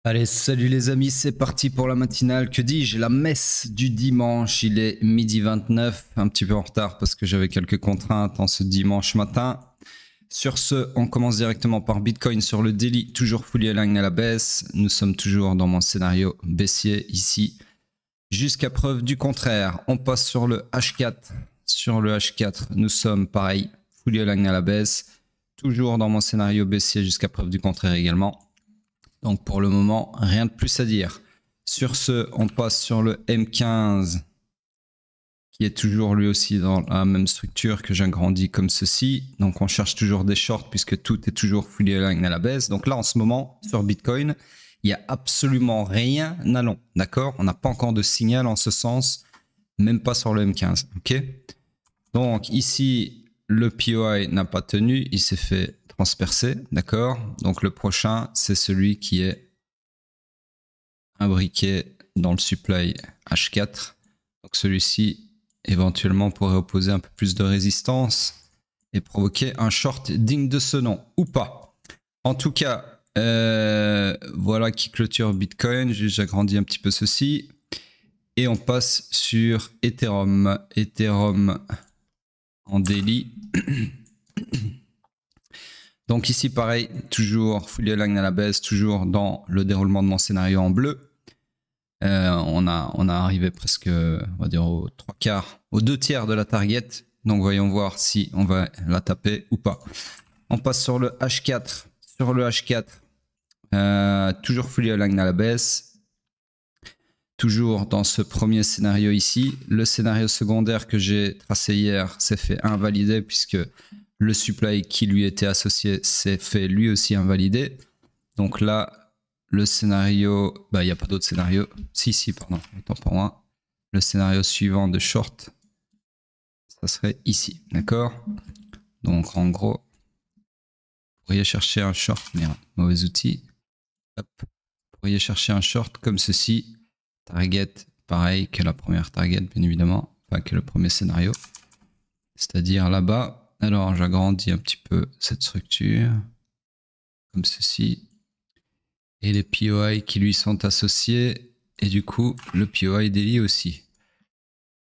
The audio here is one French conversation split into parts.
Allez, salut les amis, c'est parti pour la matinale. Que dis-je? La messe du dimanche. Il est midi 29, un petit peu en retard parce que j'avais quelques contraintes en ce dimanche matin. Sur ce, on commence directement par Bitcoin sur le daily, toujours fully aligned à la baisse. Nous sommes toujours dans mon scénario baissier ici, jusqu'à preuve du contraire. On passe sur le H4. Sur le H4, nous sommes pareil, fully aligned à la baisse, toujours dans mon scénario baissier jusqu'à preuve du contraire également. Donc pour le moment, rien de plus à dire. Sur ce, on passe sur le M15, qui est toujours lui aussi dans la même structure que j'agrandis comme ceci. Donc on cherche toujours des shorts puisque tout est toujours fully aligned à la baisse. Donc là en ce moment, sur Bitcoin, il n'y a absolument rien à long. D'accord? On n'a pas encore de signal en ce sens, même pas sur le M15. Ok? Donc ici, le POI n'a pas tenu, il s'est fait transpercer, d'accord? Donc le prochain, c'est celui qui est imbriqué dans le supply H4. Donc celui-ci, éventuellement, pourrait opposer un peu plus de résistance et provoquer un short digne de ce nom, ou pas. En tout cas, voilà qui clôture Bitcoin. J'agrandis un petit peu ceci. Et on passe sur Ethereum. Ethereum en daily. Donc ici pareil, toujours fully aligned à la baisse, toujours dans le déroulement de mon scénario en bleu. On a arrivé presque, on va dire aux 3/4, aux 2/3 de la target. Donc voyons voir si on va la taper ou pas. On passe sur le H4. Sur le H4, toujours fully aligned à la baisse. Toujours dans ce premier scénario ici. Le scénario secondaire que j'ai tracé hier s'est fait invalider puisque le supply qui lui était associé s'est fait lui aussi invalider. Donc là, le scénario, il n'y a pas d'autre scénario. Si, pardon, autant pour moi. Le scénario suivant de short, ça serait ici, d'accord? Donc en gros, vous pourriez chercher un short, merde, mauvais outil. Hop. Vous pourriez chercher un short comme ceci. Target, pareil que la première target, bien évidemment, enfin que le premier scénario. C'est-à-dire là-bas. Alors, j'agrandis un petit peu cette structure, comme ceci. Et les POI qui lui sont associés. Et du coup, le POI daily aussi.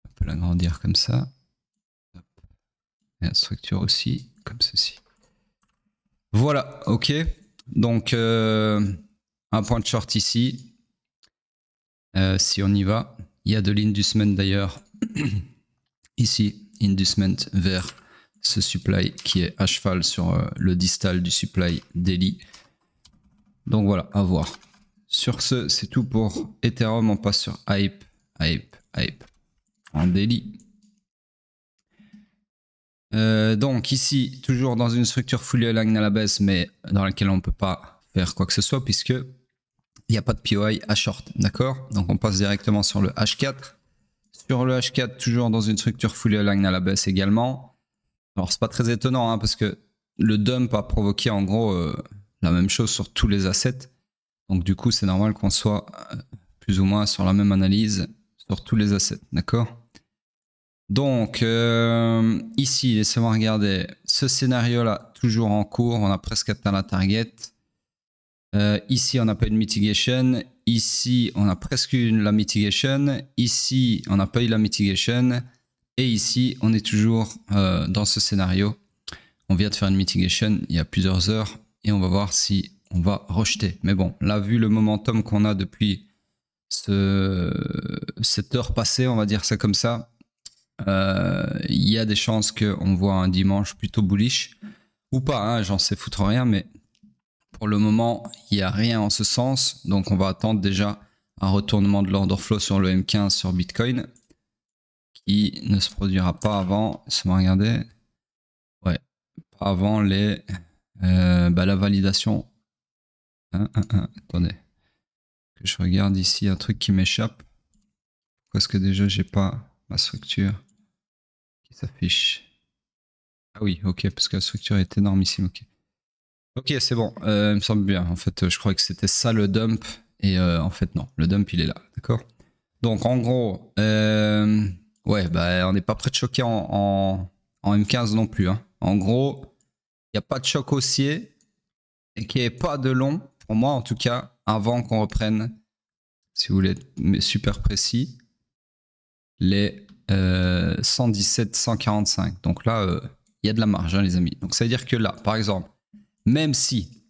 On peut l'agrandir comme ça. Et la structure aussi, comme ceci. Voilà, ok. Donc, un point de short ici. Si on y va. Il y a de l'inducement d'ailleurs. Ici, inducement vers ce supply qui est à cheval sur le distal du supply daily. Donc voilà, à voir. Sur ce, c'est tout pour Ethereum. On passe sur Hype en daily. Donc ici, toujours dans une structure fully aligned à la baisse, mais dans laquelle on ne peut pas faire quoi que ce soit puisque il n'y a pas de POI à short, d'accord? Donc on passe directement sur le H4. Sur le H4, toujours dans une structure fully aligned à la baisse également. Alors c'est pas très étonnant hein, parce que le dump a provoqué en gros la même chose sur tous les assets. Donc du coup c'est normal qu'on soit plus ou moins sur la même analyse sur tous les assets, d'accord? Donc ici, laissez-moi regarder ce scénario là, toujours en cours, on a presque atteint la target. Ici on n'a pas eu de mitigation, ici on a presque eu la mitigation, ici on n'a pas eu la mitigation. Et ici, on est toujours dans ce scénario. On vient de faire une mitigation il y a plusieurs heures et on va voir si on va rejeter. Mais bon, là, vu le momentum qu'on a depuis cette heure passée, on va dire ça comme ça, il y a des chances qu'on voit un dimanche plutôt bullish. Ou pas, hein, j'en sais foutre rien, mais pour le moment, il n'y a rien en ce sens. Donc, on va attendre déjà un retournement de l'order flow sur le M15 sur Bitcoin. Qui ne se produira pas avant, laissez-moi regarder, ouais, pas avant les, la validation. Attendez, que je regarde ici un truc qui m'échappe. Pourquoi est-ce que déjà j'ai pas ma structure qui s'affiche? Ah oui, ok, parce que la structure est énormissime, ok. Ok, c'est bon, il me semble bien. En fait, je croyais que c'était ça le dump, et en fait non, le dump il est là, d'accord? Donc en gros, ouais, on n'est pas prêt de choquer en M15 non plus. Hein. En gros, il n'y a pas de choc haussier et qu'il n'y ait pas de long, pour moi en tout cas, avant qu'on reprenne, si vous voulez être super précis, les 117, 145. Donc là, il y a de la marge, hein, les amis. Donc ça veut dire que là, par exemple, même si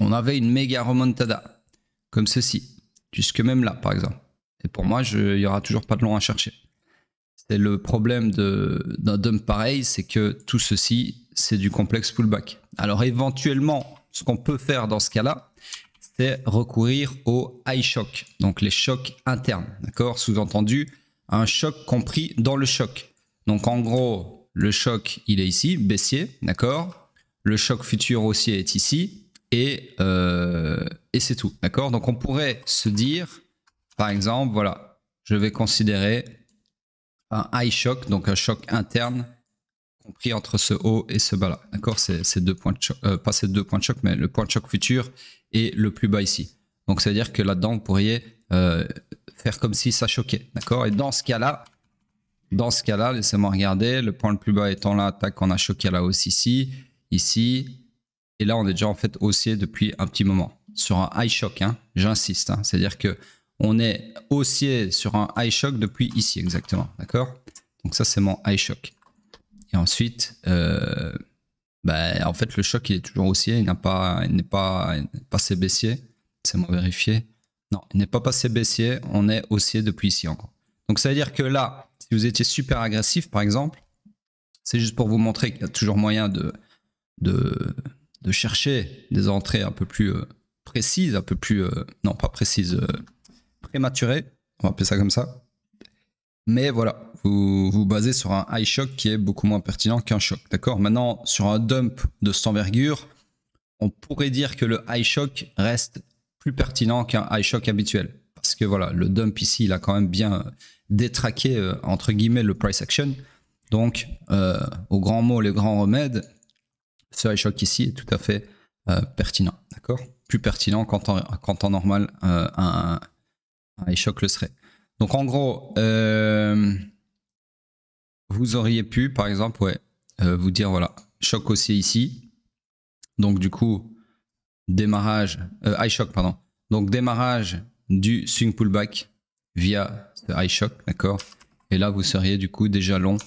on avait une méga remontada, comme ceci, jusque même là, par exemple, et pour moi, il n'y aura toujours pas de long à chercher. C'est le problème d'un dump pareil, c'est que tout ceci, c'est du complexe pullback. Alors éventuellement, ce qu'on peut faire dans ce cas-là, c'est recourir au high shock, donc les chocs internes, d'accord? Sous-entendu, un choc compris dans le choc. Donc en gros, le choc, il est ici, baissier, d'accord? Le choc futur haussier est ici, et c'est tout, d'accord? Donc on pourrait se dire, par exemple, voilà, je vais considérer un high shock, donc un choc interne compris entre ce haut et ce bas là, d'accord? C'est 2 points de choc, pas ces 2 points de choc, mais le point de choc futur et le plus bas ici. Donc ça veut dire que là-dedans, vous pourriez faire comme si ça choquait, d'accord? Et dans ce cas-là, laissez-moi regarder, le point le plus bas étant là, tac, on a choqué à la hausse ici, ici, et là on est déjà en fait haussier depuis un petit moment sur un high shock, hein, j'insiste, hein, c'est-à-dire que on est haussier sur un high shock depuis ici exactement, d'accord? Donc ça c'est mon high shock. Et ensuite, en fait le choc il est toujours haussier, il n'est pas passé baissier, laissez-moi vérifier. Non, il n'est pas passé baissier, on est haussier depuis ici encore. Donc ça veut dire que là, si vous étiez super agressif par exemple, c'est juste pour vous montrer qu'il y a toujours moyen de chercher des entrées un peu plus précises, un peu plus, non pas précises, prématurées, on va appeler ça comme ça. Mais voilà, vous vous basez sur un high shock qui est beaucoup moins pertinent qu'un choc, d'accord? Maintenant, sur un dump de cette envergure, on pourrait dire que le high shock reste plus pertinent qu'un high shock habituel. Parce que voilà, le dump ici, il a quand même bien détraqué, entre guillemets, le price action. Donc, au grand mot, les grands remèdes, ce high shock ici est tout à fait pertinent, d'accord? Plus pertinent qu'en temps normal, un high shock le serait. Donc en gros, vous auriez pu, par exemple, vous dire, voilà, choc haussier ici. Donc du coup, démarrage, high shock, pardon. Donc démarrage du swing pullback via ce high shock, d'accord? Et là, vous seriez du coup déjà long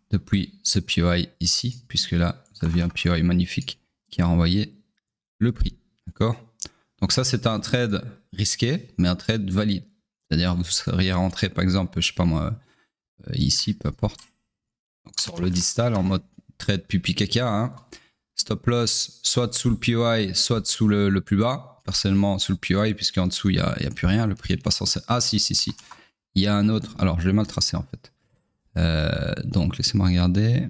depuis ce POI ici, puisque là, vous avez un POI magnifique qui a renvoyé le prix, d'accord? Donc ça, c'est un trade risqué, mais un trade valide. C'est-à-dire vous seriez rentré, par exemple, je sais pas moi, ici, peu importe. Donc sur le distal, en mode trade pipi caca, hein. Stop loss, soit sous le POI, soit sous le plus bas. Personnellement, sous le POI, puisqu'en dessous, il n'y a plus rien. Le prix est pas censé... Ah si. Il y a un autre. Alors, je l'ai mal tracé, en fait. Donc, laissez-moi regarder.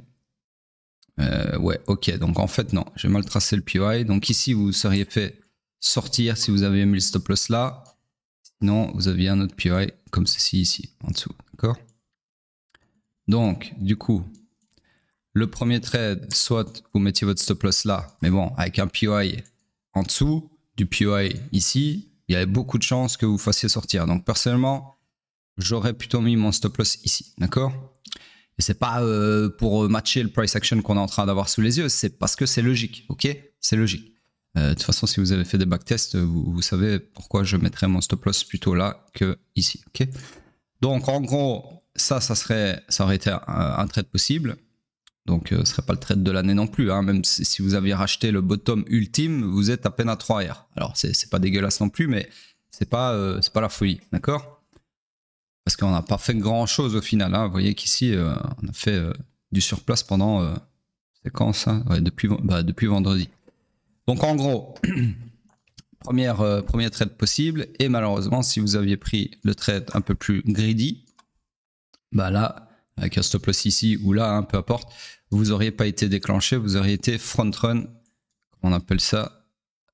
Ouais, ok. Donc, en fait, non. J'ai mal tracé le POI. Donc, ici, vous seriez fait sortir si vous avez mis le stop loss là. Sinon, vous aviez un autre POI comme ceci ici, en dessous. D'accord? Donc, du coup, le premier trade, soit vous mettiez votre stop loss là, mais bon, avec un POI en dessous, du POI ici, il y avait beaucoup de chances que vous fassiez sortir. Donc, personnellement, j'aurais plutôt mis mon stop loss ici. D'accord? Et c'est pas pour matcher le price action qu'on est en train d'avoir sous les yeux, c'est parce que c'est logique. Ok? C'est logique. De toute façon, si vous avez fait des backtests, vous savez pourquoi je mettrais mon stop loss plutôt là que ici. Okay, donc, en gros, ça aurait été un trade possible. Donc, ce ne serait pas le trade de l'année non plus. Hein. Même si vous aviez racheté le bottom ultime, vous êtes à peine à 3R. Alors, c'est pas dégueulasse non plus, mais c'est pas la folie. D'accord? Parce qu'on n'a pas fait grand chose au final. Hein. Vous voyez qu'ici, on a fait du surplace pendant. C'est quand ça? Ouais, depuis vendredi. Donc en gros, premier trade possible, et malheureusement, si vous aviez pris le trade un peu plus greedy, bah là, avec un stop loss ici ou là, hein, peu importe, vous n'auriez pas été déclenché, vous auriez été front run, on appelle ça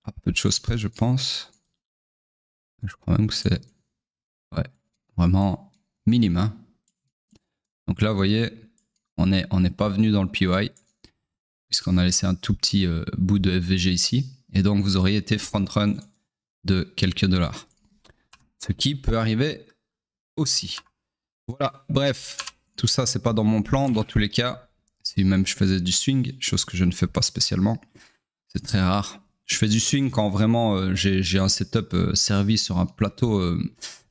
à peu de choses près, je pense. Je crois même que c'est vraiment minime. Hein. Donc là, vous voyez, on n'est pas venu dans le POI, puisqu'on a laissé un tout petit bout de FVG ici. Et donc, vous auriez été front run de quelques dollars. Ce qui peut arriver aussi. Voilà, bref, tout ça, c'est pas dans mon plan. Dans tous les cas, si même je faisais du swing, chose que je ne fais pas spécialement, c'est très rare. Je fais du swing quand vraiment j'ai un setup servi sur un plateau,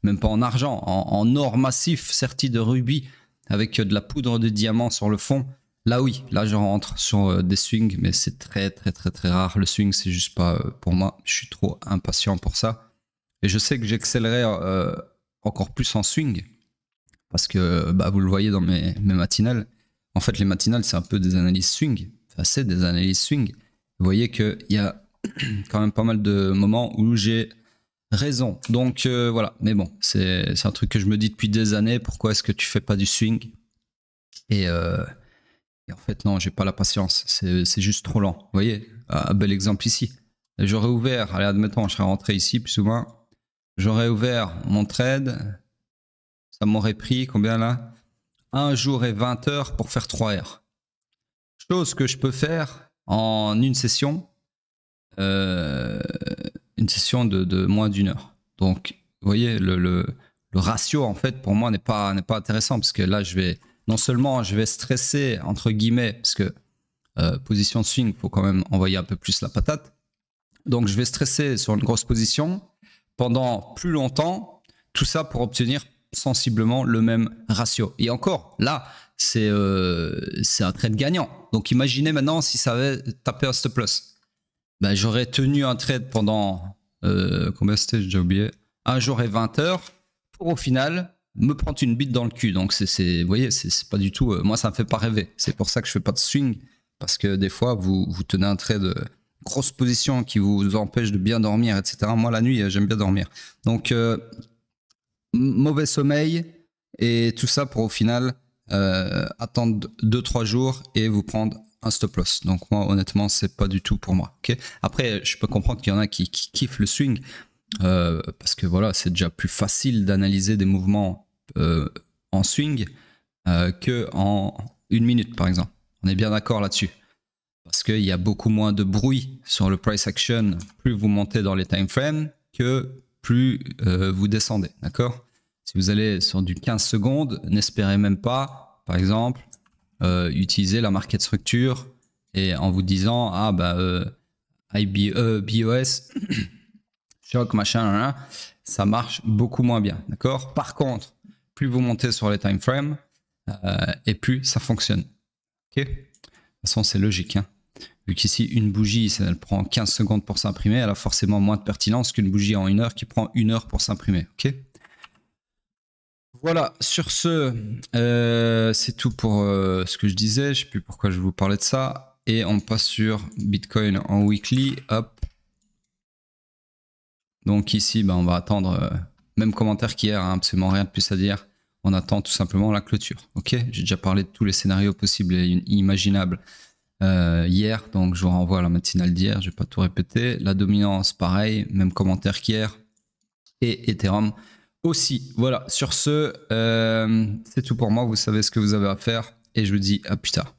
même pas en argent, en or massif serti de rubis avec de la poudre de diamant sur le fond. Là oui, là je rentre sur des swings, mais c'est très rare. Le swing, c'est juste pas pour moi. Je suis trop impatient pour ça. Et je sais que j'excellerai encore plus en swing parce que bah, vous le voyez dans mes matinales. En fait, les matinales, c'est un peu des analyses swing. Enfin, c'est des analyses swing. Vous voyez qu'il y a quand même pas mal de moments où j'ai raison. Donc voilà, mais bon, c'est un truc que je me dis depuis des années. Pourquoi est-ce que tu fais pas du swing? Et en fait, non, j'ai pas la patience. C'est juste trop lent. Vous voyez, un bel exemple ici. J'aurais ouvert, allez, admettons, je serais rentré ici plus ou moins. J'aurais ouvert mon trade. Ça m'aurait pris combien là? 1 jour et 20 heures pour faire 3 R. Chose que je peux faire en une session. Une session de moins d'1 heure. Donc, vous voyez, le ratio, en fait, pour moi, n'est pas intéressant parce que là, non seulement je vais stresser, entre guillemets, parce que position de swing, il faut quand même envoyer un peu plus la patate. Donc, je vais stresser sur une grosse position pendant plus longtemps, tout ça pour obtenir sensiblement le même ratio. Et encore, là, c'est un trade gagnant. Donc, imaginez maintenant si ça avait tapé un stop loss. Ben, j'aurais tenu un trade pendant, combien c'était, j'ai déjà oublié, 1 jour et 20 heures pour au final me prendre une bite dans le cul. Donc, vous voyez, c'est pas du tout, moi ça me fait pas rêver. C'est pour ça que je fais pas de swing, parce que des fois, vous tenez un trade grosse position qui vous empêche de bien dormir, etc. Moi, la nuit, j'aime bien dormir. Donc, mauvais sommeil et tout ça pour au final attendre 2-3 jours et vous prendre un stop loss. Donc moi honnêtement c'est pas du tout pour moi. Okay, après je peux comprendre qu'il y en a qui kiffent le swing parce que voilà c'est déjà plus facile d'analyser des mouvements en swing que en 1 minute par exemple. On est bien d'accord là-dessus parce qu'il y a beaucoup moins de bruit sur le price action plus vous montez dans les time frames que plus vous descendez. D'accord? Si vous allez sur du 15 secondes, n'espérez même pas, par exemple, utiliser la market structure et en vous disant ah bah BOS choc machin ça marche beaucoup moins bien, d'accord. Par contre plus vous montez sur les time frames et plus ça fonctionne. Ok, de toute façon c'est logique hein. Vu qu'ici une bougie elle prend 15 secondes pour s'imprimer, elle a forcément moins de pertinence qu'une bougie en 1 heure qui prend 1 heure pour s'imprimer. Ok, voilà, sur ce, c'est tout pour ce que je disais. Je ne sais plus pourquoi je vous parlais de ça. Et on passe sur Bitcoin en weekly. Hop. Donc ici, on va attendre, même commentaire qu'hier, hein, absolument rien de plus à dire. On attend tout simplement la clôture. Ok, j'ai déjà parlé de tous les scénarios possibles et imaginables hier. Donc je vous renvoie à la matinale d'hier. Je ne vais pas tout répéter. La dominance, pareil, même commentaire qu'hier. Et Ethereum aussi. Voilà, sur ce, c'est tout pour moi. Vous savez ce que vous avez à faire et je vous dis à plus tard.